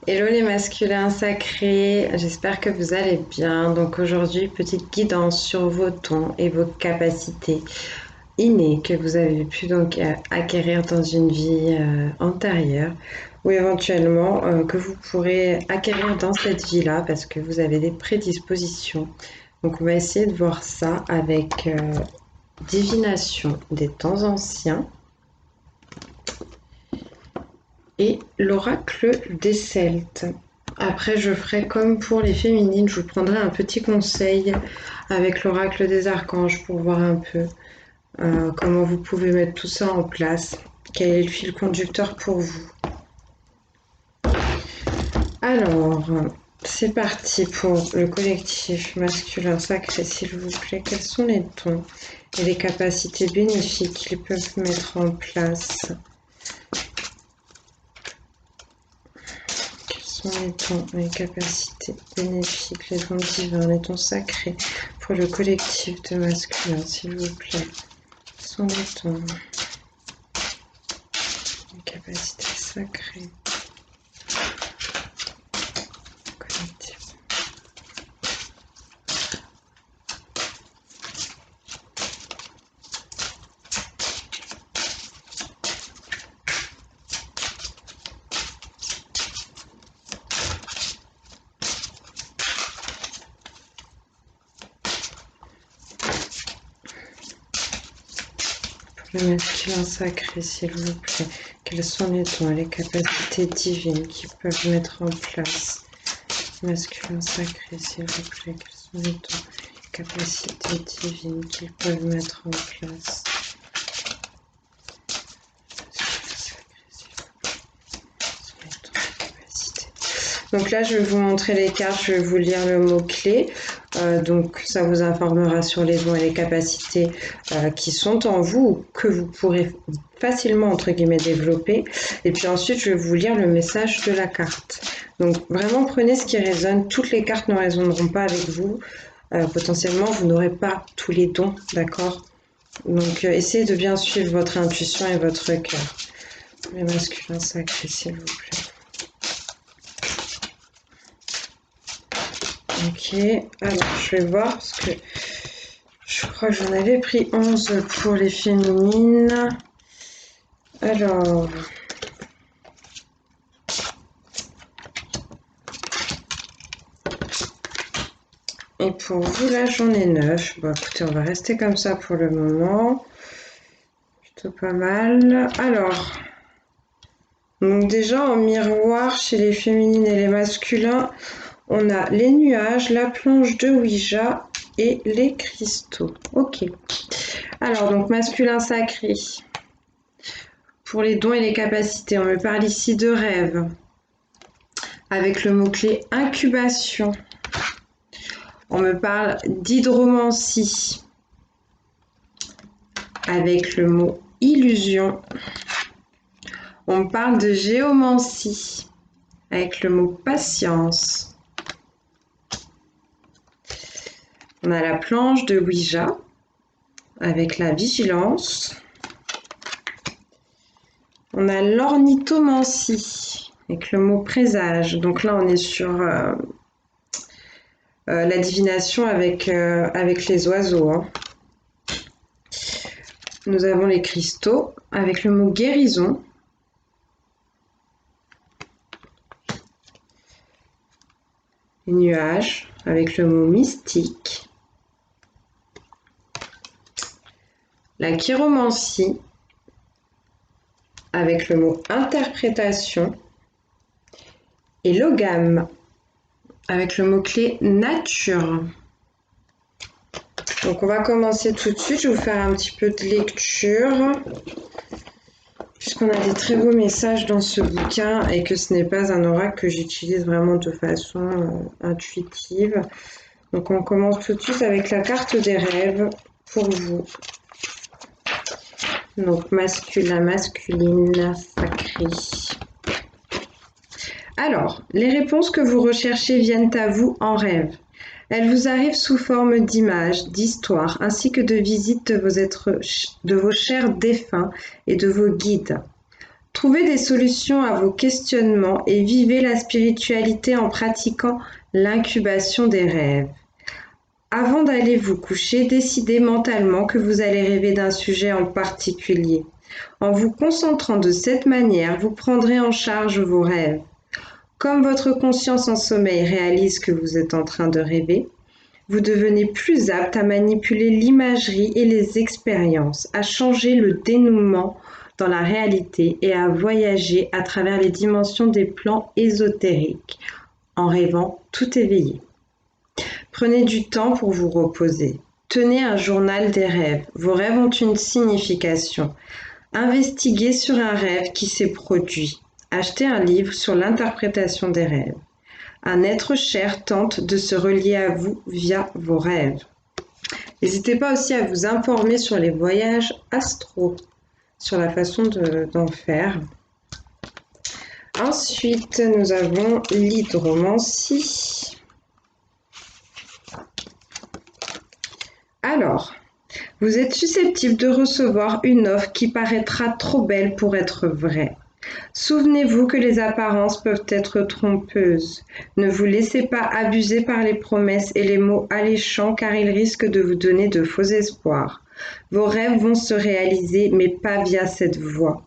Hello les masculins sacrés, j'espère que vous allez bien. Donc aujourd'hui, petite guidance sur vos dons et vos capacités innées que vous avez pu donc acquérir dans une vie antérieure ou éventuellement que vous pourrez acquérir dans cette vie-là parce que vous avez des prédispositions. Donc on va essayer de voir ça avec divination des temps anciens et l'oracle des Celtes. Après, je ferai comme pour les féminines, je vous prendrai un petit conseil avec l'oracle des archanges pour voir un peu comment vous pouvez mettre tout ça en place. Quel est le fil conducteur pour vous? Alors, c'est parti pour le collectif masculin sacré, s'il vous plaît. Quels sont les dons et les capacités bénéfiques qu'ils peuvent mettre en place? Les dons, les capacités bénéfiques, les dons divins, les dons sacrés pour le collectif de masculin, s'il vous plaît. Ce sont les dons, les capacités sacrées. Collectif. Le masculin sacré, s'il vous plaît. Quels sont les dons et les capacités divines qui peuvent mettre en place? Masculin sacré, s'il vous plaît. Quels sont les dons et les capacités divines qu'ils peuvent mettre en place? Donc là, je vais vous montrer les cartes, je vais vous lire le mot-clé. Donc ça vous informera sur les dons et les capacités qui sont en vous, ou que vous pourrez facilement, entre guillemets, développer. Et puis ensuite, je vais vous lire le message de la carte. Donc vraiment, prenez ce qui résonne. Toutes les cartes ne résonneront pas avec vous. Potentiellement, vous n'aurez pas tous les dons, d'accord? Donc essayez de bien suivre votre intuition et votre cœur. Les masculins sacrés, s'il vous plaît. Ok, alors je vais voir parce que je crois que j'en avais pris 11 pour les féminines. Alors, et pour vous là j'en ai 9. Bon écoutez, on va rester comme ça pour le moment. Plutôt pas mal. Alors, donc déjà en miroir chez les féminines et les masculins, on a les nuages, la planche de Ouija et les cristaux. Ok. Alors donc masculin sacré. Pour les dons et les capacités, on me parle ici de rêve, avec le mot-clé incubation. On me parle d'hydromancie, avec le mot illusion. On me parle de géomancie, avec le mot patience. On a la planche de Ouija, avec la vigilance. On a l'ornithomancie, avec le mot présage. Donc là, on est sur la divination avec les oiseaux. Hein. Nous avons les cristaux, avec le mot guérison. Les nuages, avec le mot mystique. La chiromancie, avec le mot interprétation. Et l'ogame, avec le mot-clé nature. Donc on va commencer tout de suite, je vais vous faire un petit peu de lecture, puisqu'on a des très beaux messages dans ce bouquin et que ce n'est pas un oracle que j'utilise vraiment de façon intuitive. Donc on commence tout de suite avec la carte des rêves pour vous. Donc masculin, masculine, sacré. Alors, les réponses que vous recherchez viennent à vous en rêve. Elles vous arrivent sous forme d'images, d'histoires, ainsi que de visites de vos chers défunts et de vos guides. Trouvez des solutions à vos questionnements et vivez la spiritualité en pratiquant l'incubation des rêves. Avant d'aller vous coucher, décidez mentalement que vous allez rêver d'un sujet en particulier. En vous concentrant de cette manière, vous prendrez en charge vos rêves. Comme votre conscience en sommeil réalise que vous êtes en train de rêver, vous devenez plus apte à manipuler l'imagerie et les expériences, à changer le dénouement dans la réalité et à voyager à travers les dimensions des plans ésotériques, en rêvant tout éveillé. Prenez du temps pour vous reposer. Tenez un journal des rêves. Vos rêves ont une signification. Investiguez sur un rêve qui s'est produit. Achetez un livre sur l'interprétation des rêves. Un être cher tente de se relier à vous via vos rêves. N'hésitez pas aussi à vous informer sur les voyages astraux, sur la façon d'en faire. Ensuite, nous avons l'hydromancie. Alors, vous êtes susceptible de recevoir une offre qui paraîtra trop belle pour être vraie. Souvenez-vous que les apparences peuvent être trompeuses. Ne vous laissez pas abuser par les promesses et les mots alléchants car ils risquent de vous donner de faux espoirs. Vos rêves vont se réaliser, mais pas via cette voie.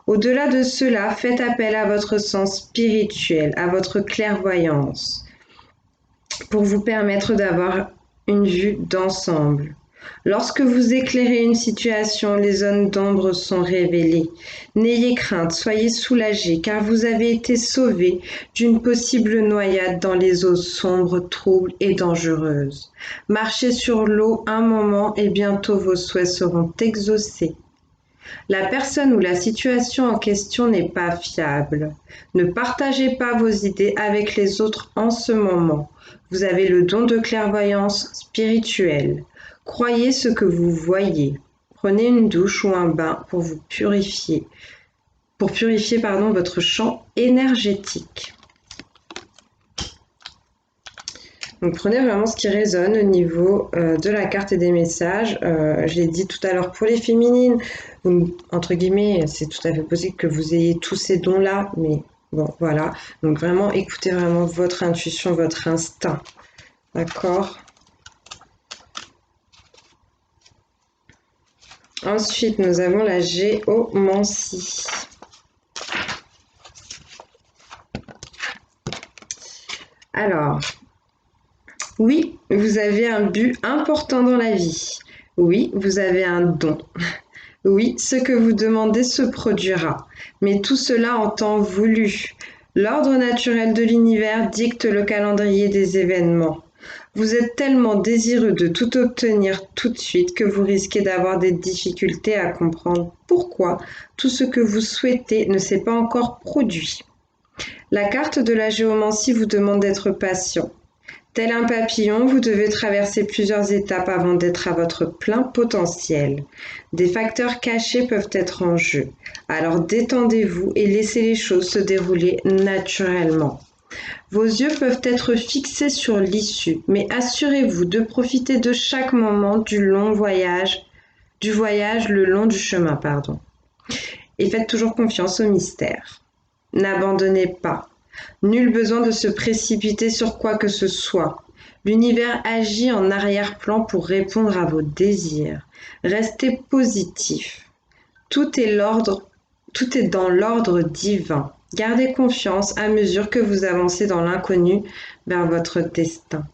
Au-delà de cela, faites appel à votre sens spirituel, à votre clairvoyance, pour vous permettre d'avoir une vue d'ensemble. Lorsque vous éclairez une situation, les zones d'ombre sont révélées. N'ayez crainte, soyez soulagés, car vous avez été sauvés d'une possible noyade dans les eaux sombres, troubles et dangereuses. Marchez sur l'eau un moment et bientôt vos souhaits seront exaucés. La personne ou la situation en question n'est pas fiable. Ne partagez pas vos idées avec les autres en ce moment. Vous avez le don de clairvoyance spirituelle. Croyez ce que vous voyez. Prenez une douche ou un bain pour vous purifier. Pour purifier votre champ énergétique. Donc prenez vraiment ce qui résonne au niveau de la carte et des messages. Je l'ai dit tout à l'heure pour les féminines, entre guillemets, c'est tout à fait possible que vous ayez tous ces dons-là, mais bon, voilà. Donc vraiment, écoutez vraiment votre intuition, votre instinct. D'accord ? Ensuite, nous avons la géomancie. Alors, oui, vous avez un but important dans la vie. Oui, vous avez un don. Oui, ce que vous demandez se produira. Mais tout cela en temps voulu. L'ordre naturel de l'univers dicte le calendrier des événements. Vous êtes tellement désireux de tout obtenir tout de suite que vous risquez d'avoir des difficultés à comprendre pourquoi tout ce que vous souhaitez ne s'est pas encore produit. La carte de la géomancie vous demande d'être patient. Tel un papillon, vous devez traverser plusieurs étapes avant d'être à votre plein potentiel. Des facteurs cachés peuvent être en jeu. Alors détendez-vous et laissez les choses se dérouler naturellement. Vos yeux peuvent être fixés sur l'issue, mais assurez-vous de profiter de chaque moment du voyage le long du chemin, Et faites toujours confiance au mystère. N'abandonnez pas. Nul besoin de se précipiter sur quoi que ce soit. L'univers agit en arrière-plan pour répondre à vos désirs. Restez positif. Tout est dans l'ordre divin. Gardez confiance à mesure que vous avancez dans l'inconnu vers votre destin.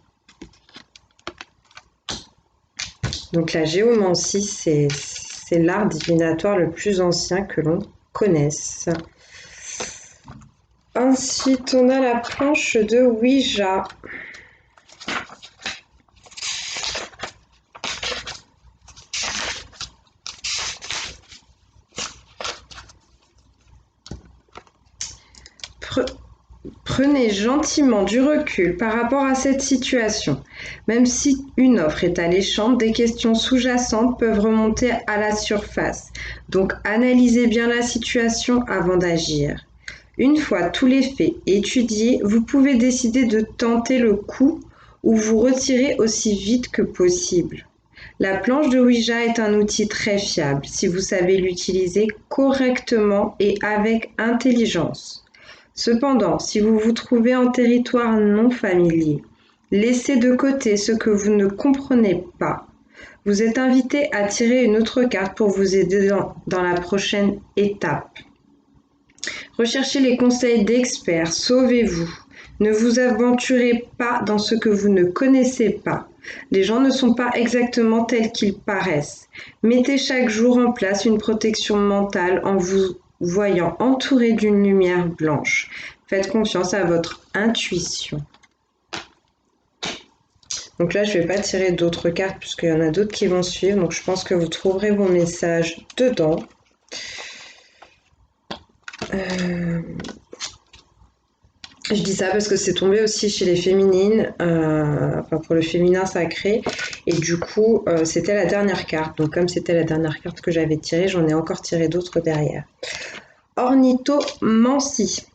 Donc la géomancie, c'est l'art divinatoire le plus ancien que l'on connaisse. Ensuite, on a la planche de Ouija. Prenez gentiment du recul par rapport à cette situation. Même si une offre est alléchante, des questions sous-jacentes peuvent remonter à la surface. Donc, analysez bien la situation avant d'agir. Une fois tous les faits étudiés, vous pouvez décider de tenter le coup ou vous retirer aussi vite que possible. La planche de Ouija est un outil très fiable si vous savez l'utiliser correctement et avec intelligence. Cependant, si vous vous trouvez en territoire non familier, laissez de côté ce que vous ne comprenez pas. Vous êtes invité à tirer une autre carte pour vous aider dans la prochaine étape. Recherchez les conseils d'experts, sauvez-vous. Ne vous aventurez pas dans ce que vous ne connaissez pas. Les gens ne sont pas exactement tels qu'ils paraissent. Mettez chaque jour en place une protection mentale en vous voyant entouré d'une lumière blanche. Faites confiance à votre intuition. Donc là, je ne vais pas tirer d'autres cartes puisqu'il y en a d'autres qui vont suivre. Donc je pense que vous trouverez vos messages dedans. Je dis ça parce que c'est tombé aussi chez les féminines, enfin pour le féminin sacré, et du coup c'était la dernière carte. Donc comme c'était la dernière carte que j'avais tirée, j'en ai encore tiré d'autres derrière. Ornithomancie.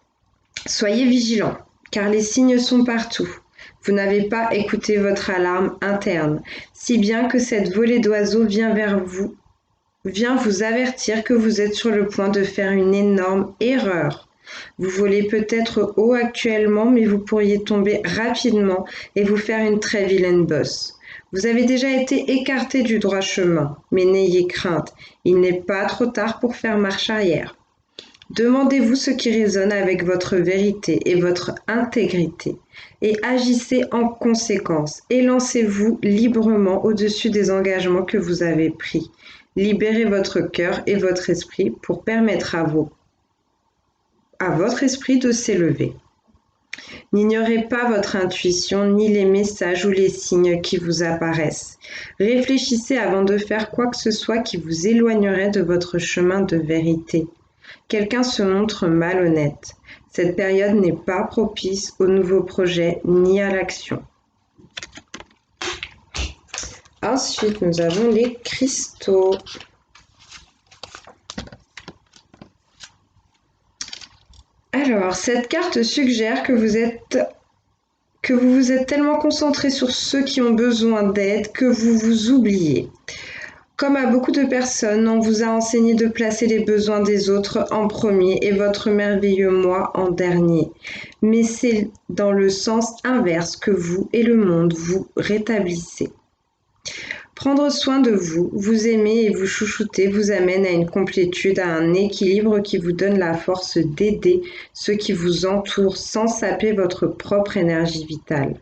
Soyez vigilants, car les signes sont partout. Vous n'avez pas écouté votre alarme interne, si bien que cette volée d'oiseaux vient vous avertir que vous êtes sur le point de faire une énorme erreur. Vous volez peut-être haut actuellement, mais vous pourriez tomber rapidement et vous faire une très vilaine bosse. Vous avez déjà été écarté du droit chemin, mais n'ayez crainte, il n'est pas trop tard pour faire marche arrière. Demandez-vous ce qui résonne avec votre vérité et votre intégrité, et agissez en conséquence, et lancez-vous librement au-dessus des engagements que vous avez pris. Libérez votre cœur et votre esprit pour permettre à votre esprit de s'élever. N'ignorez pas votre intuition ni les messages ou les signes qui vous apparaissent. Réfléchissez avant de faire quoi que ce soit qui vous éloignerait de votre chemin de vérité. Quelqu'un se montre malhonnête. Cette période n'est pas propice aux nouveaux projets ni à l'action. Ensuite, nous avons les cristaux. Alors, cette carte suggère que vous vous êtes tellement concentré sur ceux qui ont besoin d'aide que vous vous oubliez. Comme à beaucoup de personnes, on vous a enseigné de placer les besoins des autres en premier et votre merveilleux moi en dernier. Mais c'est dans le sens inverse que vous et le monde vous rétablissez. Prendre soin de vous, vous aimer et vous chouchouter vous amène à une complétude, à un équilibre qui vous donne la force d'aider ceux qui vous entourent sans saper votre propre énergie vitale.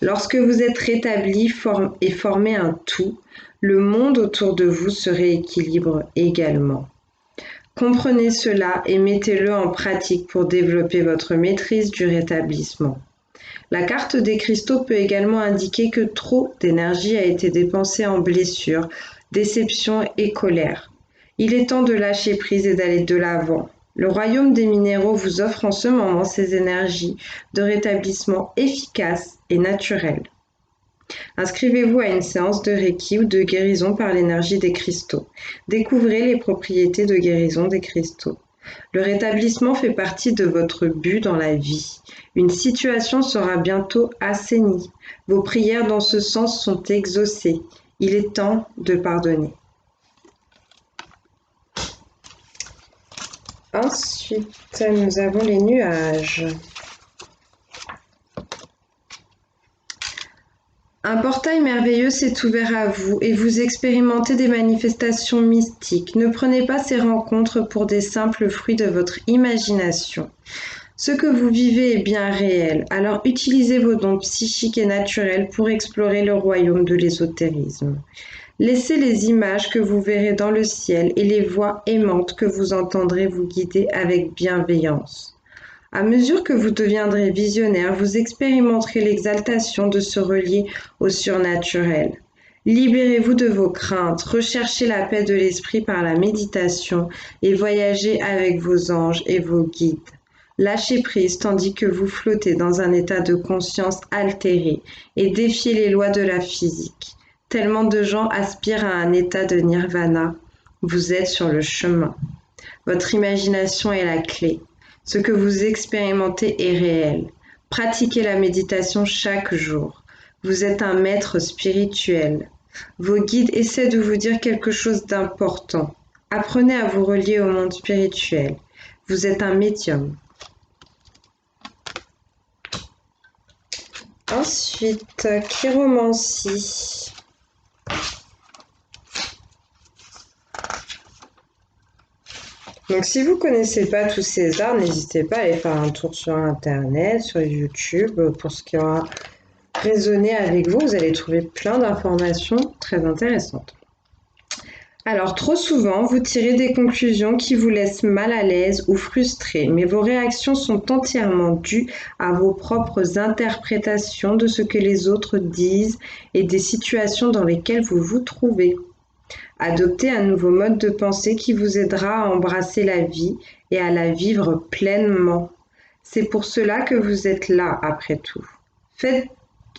Lorsque vous êtes rétabli et formé un tout, le monde autour de vous se rééquilibre également. Comprenez cela et mettez-le en pratique pour développer votre maîtrise du rétablissement. La carte des cristaux peut également indiquer que trop d'énergie a été dépensée en blessures, déceptions et colère. Il est temps de lâcher prise et d'aller de l'avant. Le royaume des minéraux vous offre en ce moment ces énergies de rétablissement efficaces et naturelles. Inscrivez-vous à une séance de Reiki ou de guérison par l'énergie des cristaux. Découvrez les propriétés de guérison des cristaux. Le rétablissement fait partie de votre but dans la vie. Une situation sera bientôt assainie. Vos prières dans ce sens sont exaucées. Il est temps de pardonner. Ensuite, nous avons les nuages. Un portail merveilleux s'est ouvert à vous et vous expérimentez des manifestations mystiques. Ne prenez pas ces rencontres pour des simples fruits de votre imagination. Ce que vous vivez est bien réel, alors utilisez vos dons psychiques et naturels pour explorer le royaume de l'ésotérisme. Laissez les images que vous verrez dans le ciel et les voix aimantes que vous entendrez vous guider avec bienveillance. À mesure que vous deviendrez visionnaire, vous expérimenterez l'exaltation de se relier au surnaturel. Libérez-vous de vos craintes, recherchez la paix de l'esprit par la méditation et voyagez avec vos anges et vos guides. Lâchez prise tandis que vous flottez dans un état de conscience altéré et défiez les lois de la physique. Tellement de gens aspirent à un état de nirvana. Vous êtes sur le chemin. Votre imagination est la clé. Ce que vous expérimentez est réel. Pratiquez la méditation chaque jour. Vous êtes un maître spirituel. Vos guides essaient de vous dire quelque chose d'important. Apprenez à vous relier au monde spirituel. Vous êtes un médium. Ensuite, chiromancie. Donc si vous ne connaissez pas tous ces arts, n'hésitez pas à aller faire un tour sur Internet, sur YouTube, pour ce qui aura résonné avec vous. Vous allez trouver plein d'informations très intéressantes. Alors, trop souvent, vous tirez des conclusions qui vous laissent mal à l'aise ou frustré, mais vos réactions sont entièrement dues à vos propres interprétations de ce que les autres disent et des situations dans lesquelles vous vous trouvez. Adoptez un nouveau mode de pensée qui vous aidera à embrasser la vie et à la vivre pleinement. C'est pour cela que vous êtes là, après tout.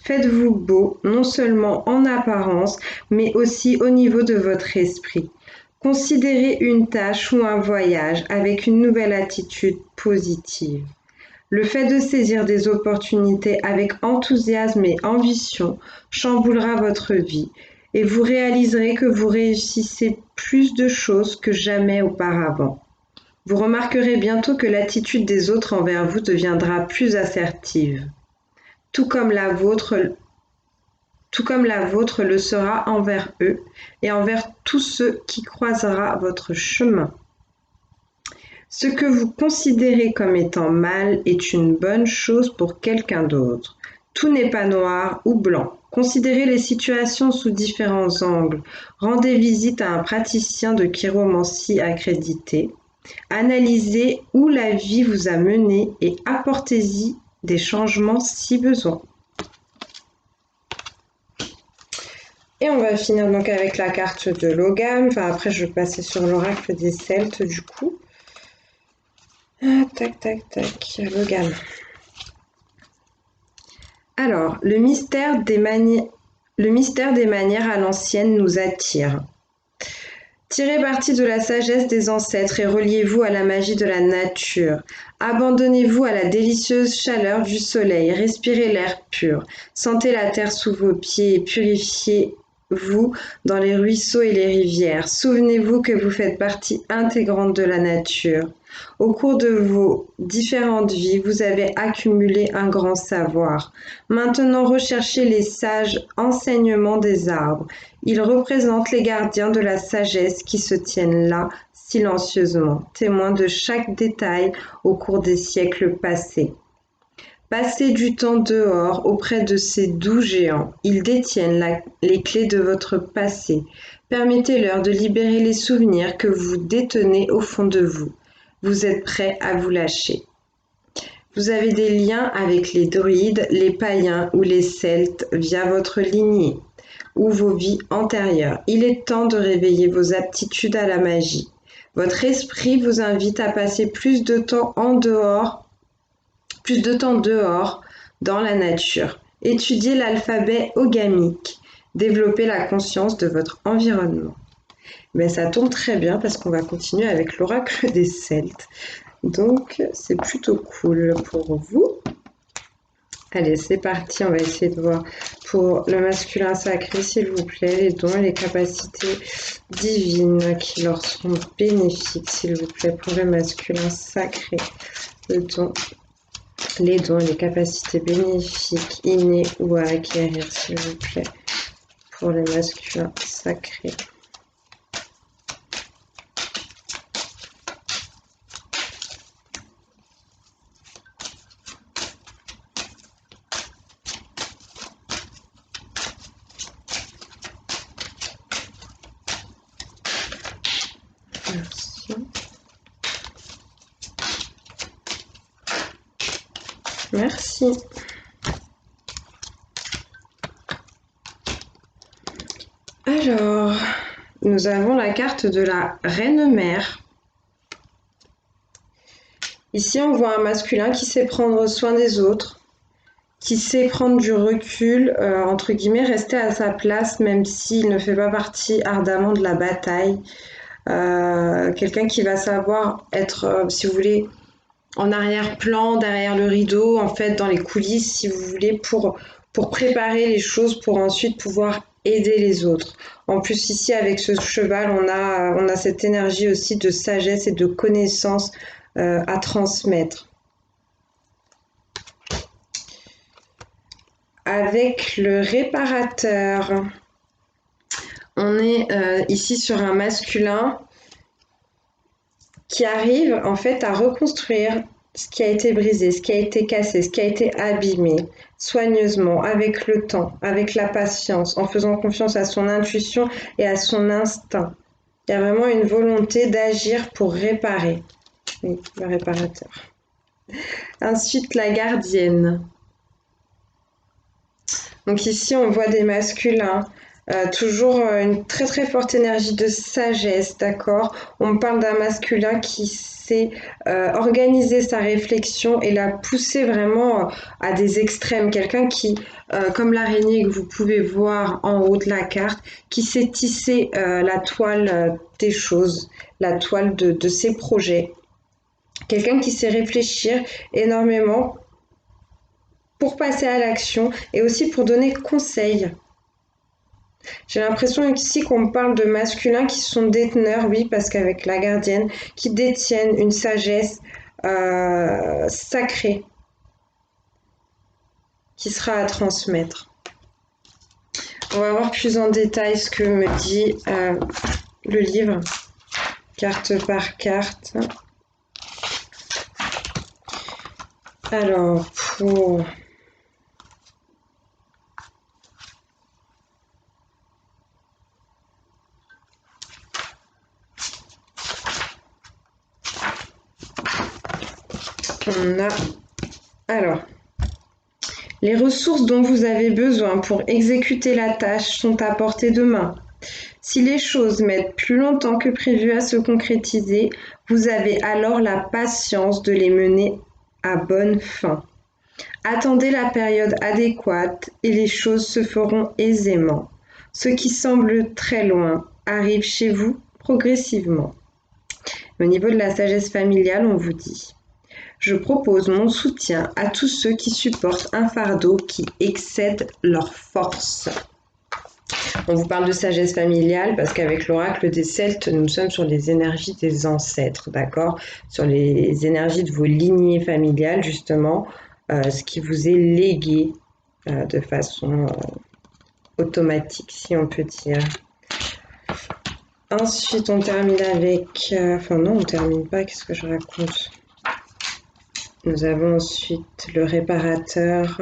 Faites-vous beau, non seulement en apparence, mais aussi au niveau de votre esprit. Considérez une tâche ou un voyage avec une nouvelle attitude positive. Le fait de saisir des opportunités avec enthousiasme et ambition chamboulera votre vie et vous réaliserez que vous réussissez plus de choses que jamais auparavant. Vous remarquerez bientôt que l'attitude des autres envers vous deviendra plus assertive. Tout comme la vôtre le sera envers eux et envers tous ceux qui croisera votre chemin. Ce que vous considérez comme étant mal est une bonne chose pour quelqu'un d'autre. Tout n'est pas noir ou blanc. Considérez les situations sous différents angles. Rendez visite à un praticien de chiromancie accrédité. Analysez où la vie vous a mené et apportez-y des changements si besoin. Et on va finir donc avec la carte de Logam. Enfin, après, je vais passer sur l'oracle des Celtes, du coup. Tac, Logam. Alors, le mystère des manières à l'ancienne nous attire. Tirez parti de la sagesse des ancêtres et reliez-vous à la magie de la nature. Abandonnez-vous à la délicieuse chaleur du soleil, respirez l'air pur, sentez la terre sous vos pieds et purifiez-vous dans les ruisseaux et les rivières. Souvenez-vous que vous faites partie intégrante de la nature. Au cours de vos différentes vies, vous avez accumulé un grand savoir. Maintenant, recherchez les sages enseignements des arbres. Ils représentent les gardiens de la sagesse qui se tiennent là, silencieusement, témoins de chaque détail au cours des siècles passés. Passez du temps dehors auprès de ces doux géants. Ils détiennent les clés de votre passé. Permettez-leur de libérer les souvenirs que vous détenez au fond de vous. Vous êtes prêt à vous lâcher. Vous avez des liens avec les druides, les païens ou les celtes via votre lignée ou vos vies antérieures. Il est temps de réveiller vos aptitudes à la magie. Votre esprit vous invite à passer plus de temps dehors dans la nature. Étudiez l'alphabet ogamique. Développez la conscience de votre environnement. Mais ça tombe très bien parce qu'on va continuer avec l'oracle des Celtes. Donc, c'est plutôt cool pour vous. Allez, c'est parti. On va essayer de voir pour le masculin sacré, s'il vous plaît, les dons et les capacités divines qui leur sont bénéfiques, s'il vous plaît, pour le masculin sacré. Les dons et les capacités bénéfiques, innées ou à acquérir, s'il vous plaît, pour le masculin sacré. Merci. Alors, nous avons la carte de la Reine-Mère. Ici, on voit un masculin qui sait prendre soin des autres, qui sait prendre du recul, entre guillemets, rester à sa place, même s'il ne fait pas partie ardemment de la bataille. Quelqu'un qui va savoir être, si vous voulez, en arrière-plan, derrière le rideau, en fait, dans les coulisses, si vous voulez, pour préparer les choses, pour ensuite pouvoir aider les autres. En plus, ici, avec ce cheval, on a cette énergie aussi de sagesse et de connaissance à transmettre. Avec le réparateur, on est ici sur un masculin qui arrive en fait à reconstruire ce qui a été brisé, ce qui a été cassé, ce qui a été abîmé, soigneusement, avec le temps, avec la patience, en faisant confiance à son intuition et à son instinct. Il y a vraiment une volonté d'agir pour réparer. Oui, le réparateur. Ensuite, la gardienne. Donc ici, on voit des masculins. Toujours une très très forte énergie de sagesse, d'accord? On me parle d'un masculin qui sait organiser sa réflexion et la pousser vraiment à des extrêmes. Quelqu'un qui, comme l'araignée que vous pouvez voir en haut de la carte, qui sait tisser la toile des choses, la toile de ses projets. Quelqu'un qui sait réfléchir énormément pour passer à l'action et aussi pour donner conseil. J'ai l'impression ici qu'on me parle de masculins qui sont déteneurs, oui, parce qu'avec la gardienne, qui détiennent une sagesse sacrée qui sera à transmettre. On va voir plus en détail ce que me dit le livre, carte par carte. Alors, pour... On a... Alors, les ressources dont vous avez besoin pour exécuter la tâche sont à portée de main. Si les choses mettent plus longtemps que prévu à se concrétiser, vous avez alors la patience de les mener à bonne fin. Attendez la période adéquate et les choses se feront aisément. Ce qui semble très loin arrive chez vous progressivement. Au niveau de la sagesse familiale, on vous dit: je propose mon soutien à tous ceux qui supportent un fardeau qui excède leurs forces. On vous parle de sagesse familiale parce qu'avec l'oracle des Celtes, nous sommes sur les énergies des ancêtres, d'accord? Sur les énergies de vos lignées familiales, justement, ce qui vous est légué de façon automatique, si on peut dire. Ensuite, on termine avec... Enfin non, on ne termine pas, qu'est-ce que je raconte? Nous avons ensuite le réparateur.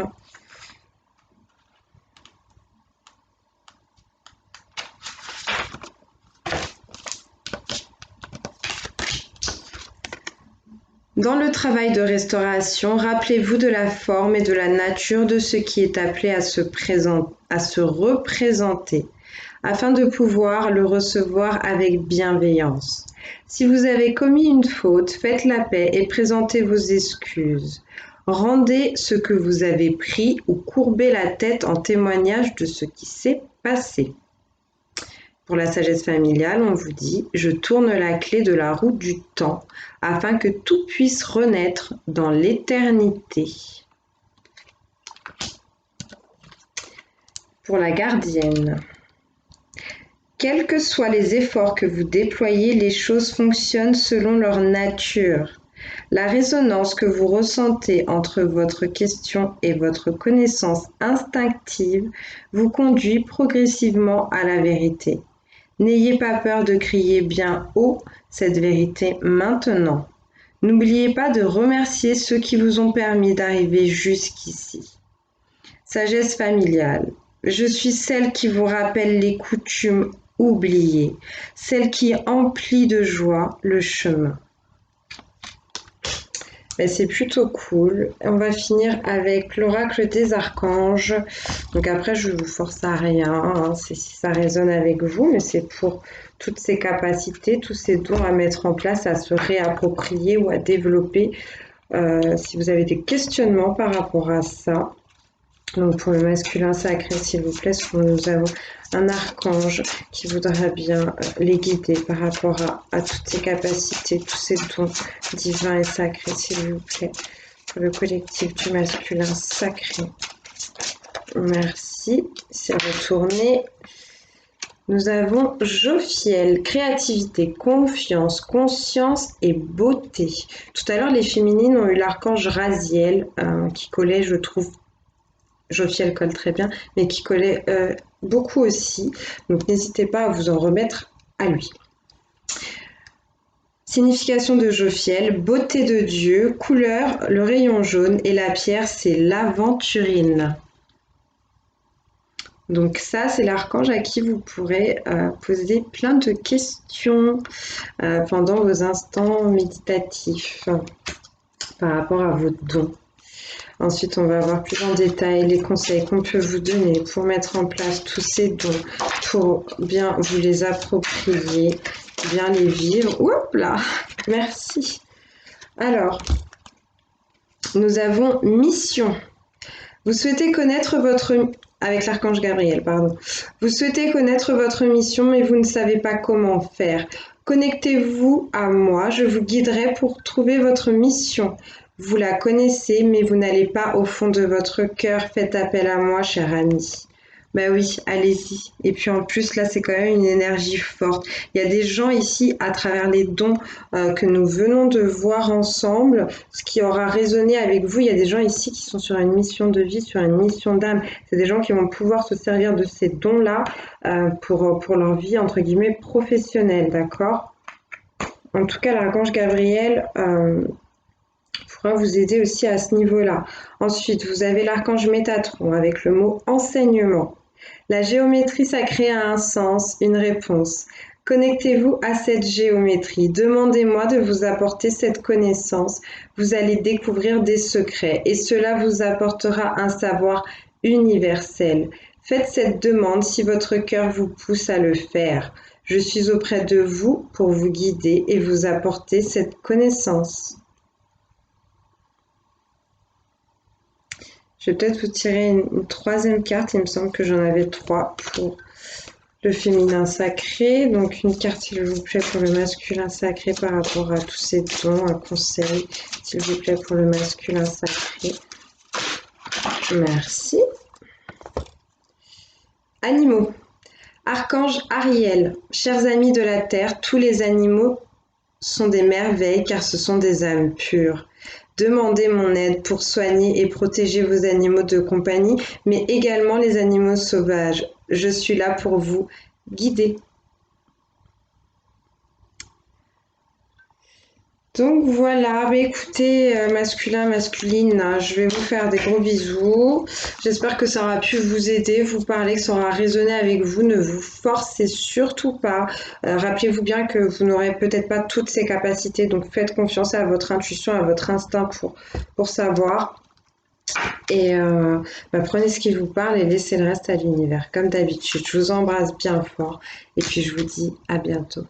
Dans le travail de restauration, rappelez-vous de la forme et de la nature de ce qui est appelé à se représenter, afin de pouvoir le recevoir avec bienveillance. Si vous avez commis une faute, faites la paix et présentez vos excuses. Rendez ce que vous avez pris ou courbez la tête en témoignage de ce qui s'est passé. Pour la sagesse familiale, on vous dit: je tourne la clé de la roue du temps afin que tout puisse renaître dans l'éternité. Pour la gardienne, quels que soient les efforts que vous déployez, les choses fonctionnent selon leur nature. La résonance que vous ressentez entre votre question et votre connaissance instinctive vous conduit progressivement à la vérité. N'ayez pas peur de crier bien haut cette vérité maintenant. N'oubliez pas de remercier ceux qui vous ont permis d'arriver jusqu'ici. Sagesse familiale. Je suis celle qui vous rappelle les coutumes oubliées, celle qui emplit de joie le chemin. Mais c'est plutôt cool. On va finir avec l'oracle des archanges. Donc après, je ne vous force à rien, hein. C'est si ça résonne avec vous, mais c'est pour toutes ces capacités, tous ces dons à mettre en place, à se réapproprier ou à développer. Si vous avez des questionnements par rapport à ça. Donc pour le masculin sacré, s'il vous plaît, nous avons un archange qui voudra bien les guider par rapport à toutes ces capacités, tous ces dons divins et sacrés, s'il vous plaît, pour le collectif du masculin sacré. Merci. Merci. C'est retourné. Nous avons Jophiel, créativité, confiance, conscience et beauté. Tout à l'heure, les féminines ont eu l'archange Raziel, qui collait, je trouve, Jophiel colle très bien, mais qui collait beaucoup aussi. Donc n'hésitez pas à vous en remettre à lui. Signification de Jophiel, beauté de Dieu, couleur, le rayon jaune et la pierre, c'est l'aventurine. Donc ça, c'est l'archange à qui vous pourrez poser plein de questions pendant vos instants méditatifs par rapport à vos dons. Ensuite, on va voir plus en détail les conseils qu'on peut vous donner pour mettre en place tous ces dons, pour bien vous les approprier, bien les vivre. Oups là, merci. Alors, nous avons mission. Vous souhaitez connaître votre... Avec l'archange Gabriel, pardon. Vous souhaitez connaître votre mission, mais vous ne savez pas comment faire. Connectez-vous à moi, je vous guiderai pour trouver votre mission. Vous la connaissez, mais vous n'allez pas au fond de votre cœur. Faites appel à moi, cher ami. Bah oui, allez-y. Et puis en plus, là, c'est quand même une énergie forte. Il y a des gens ici, à travers les dons que nous venons de voir ensemble, ce qui aura résonné avec vous. Il y a des gens ici qui sont sur une mission de vie, sur une mission d'âme. C'est des gens qui vont pouvoir se servir de ces dons-là pour leur vie, entre guillemets, professionnelle, d'accord? En tout cas, l'archange Gabriel pourra vous aider aussi à ce niveau-là. Ensuite, vous avez l'archange Métatron avec le mot enseignement. La géométrie sacrée a un sens, une réponse. Connectez-vous à cette géométrie. Demandez-moi de vous apporter cette connaissance. Vous allez découvrir des secrets et cela vous apportera un savoir universel. Faites cette demande si votre cœur vous pousse à le faire. Je suis auprès de vous pour vous guider et vous apporter cette connaissance. Je vais peut-être vous tirer une troisième carte. Il me semble que j'en avais 3 pour le féminin sacré. Donc une carte, s'il vous plaît, pour le masculin sacré par rapport à tous ces dons. Un conseil, s'il vous plaît, pour le masculin sacré. Merci. Animaux. Archange Ariel. Chers amis de la Terre, tous les animaux sont des merveilles car ce sont des âmes pures. Demandez mon aide pour soigner et protéger vos animaux de compagnie, mais également les animaux sauvages. Je suis là pour vous guider. Donc voilà, bah écoutez, masculin, masculine, hein, je vais vous faire des gros bisous. J'espère que ça aura pu vous aider, vous parler, que ça aura résonné avec vous. Ne vous forcez surtout pas. Rappelez-vous bien que vous n'aurez peut-être pas toutes ces capacités, donc faites confiance à votre intuition, à votre instinct pour savoir. Et prenez ce qui vous parle et laissez le reste à l'univers, comme d'habitude. Je vous embrasse bien fort et puis je vous dis à bientôt.